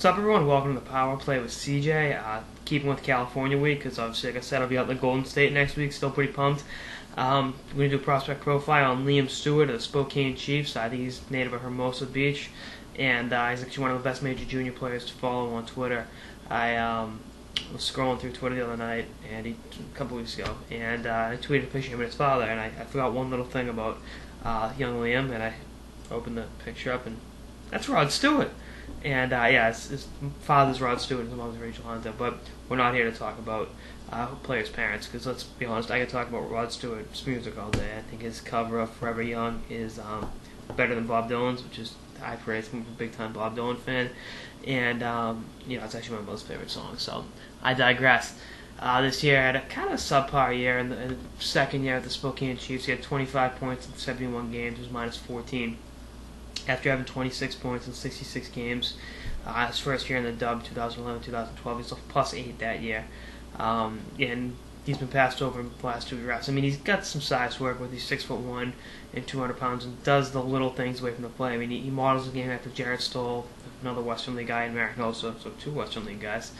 What's up, everyone? Welcome to the Power Play with CJ. Keeping with California week, because obviously, like I said, I'll be out in the Golden State next week. Still pretty pumped. We're going to do a prospect profile on Liam Stewart of the Spokane Chiefs. I think he's native of Hermosa Beach, and he's actually one of the best major junior players to follow on Twitter. I was scrolling through Twitter the other night, and a couple weeks ago, and I tweeted a picture of him and his father, and I forgot one little thing about young Liam, and I opened the picture up, and that's Rod Stewart. And his father's Rod Stewart, his mom's Rachel Hunter. But we're not here to talk about players' parents, because let's be honest, I could talk about Rod Stewart's music all day. I think his cover of Forever Young is better than Bob Dylan's, which is high praise. I'm a big-time Bob Dylan fan, and it's actually my most favorite song. So I digress. This year I had a kind of subpar year. In the second year at the Spokane Chiefs, he had 25 points in 71 games, was minus 14. After having 26 points in 66 games, his first year in the dub, 2011-2012, he's plus 8 that year. And he's been passed over in the last two drafts. I mean, he's got some size to work with. He's 6'1" and 200 pounds, and does the little things away from the play. I mean, he models the game after Jared Stoll, another Western League guy in Hermosa, so two Western League guys.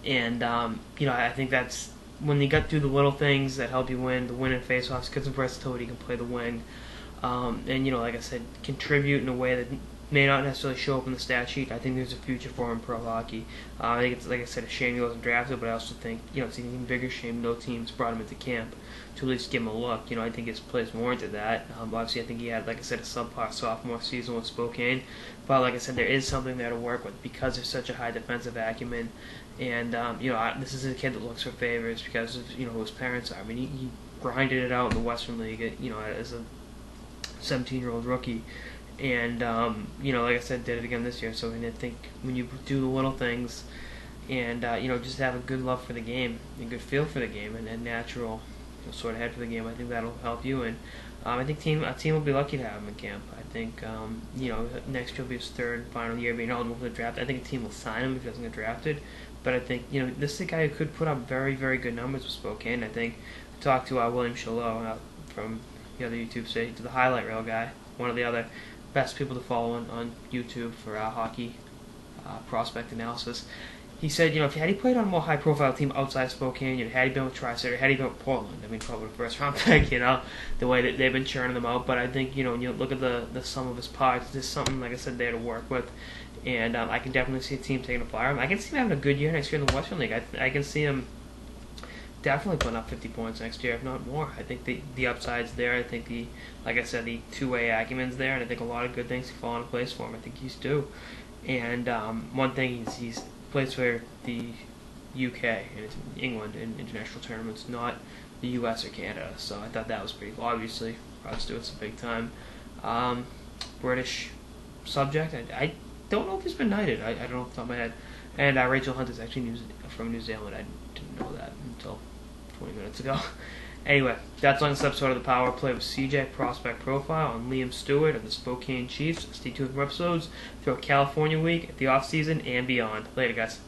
And I think that's when you got through the little things that help you win, the win in faceoffs, get some versatility, can play the wing. Like I said, contribute in a way that may not necessarily show up in the stat sheet. I think there's a future for him in pro hockey. I think it's, like I said, a shame he wasn't drafted, but I also think, it's an even bigger shame no teams brought him into camp to at least give him a look. I think his plays warranted that. Obviously, I think he had, like I said, a subpar sophomore season with Spokane. But like I said, there is something there to work with because there's such a high defensive acumen. And, this is a kid that looks for favors because of, who his parents are. I mean, he grinded it out in the Western League, as a 17-year-old rookie, and like I said, did it again this year. So I think when you do the little things, and just have a good love for the game, a good feel for the game, and a natural sort of head for the game, I think that'll help you. And I think a team will be lucky to have him in camp. I think next year will be his third final year being eligible for the draft. I think a team will sign him if he doesn't get drafted. But I think this is a guy who could put up very, very good numbers with Spokane. I think I talked to William Shalot from the other YouTube site, to the highlight reel guy, one of the other best people to follow on YouTube for hockey prospect analysis. He said, had he played on a more high-profile team outside Spokane, had he been with Tri-City, had he been with Portland, I mean, probably the first-round pick, the way that they've been churning them out. But I think, when you look at the sum of his parts, there's something, like I said, there to work with. And I can definitely see a team taking a flyer. I can see him having a good year next year in the Western League. I can see him definitely putting up 50 points next year, if not more. I think the upside's there. I think like I said, the two-way acumen's there, and I think a lot of good things can fall into place for him. I think he's due. And one thing he's plays for the UK and it's England in international tournaments, not the US or Canada. So I thought that was pretty cool. Obviously, Rod Stewart's a big time British subject. I don't know if he's been knighted. I don't know off the top of my head. And Rachel Hunter's actually from New Zealand. I didn't know that until 20 minutes ago. Anyway, that's on this episode of the Power Play with CJ Prospect Profile on Liam Stewart of the Spokane Chiefs. Stay tuned for episodes throughout California week, the off season, and beyond. Later, guys.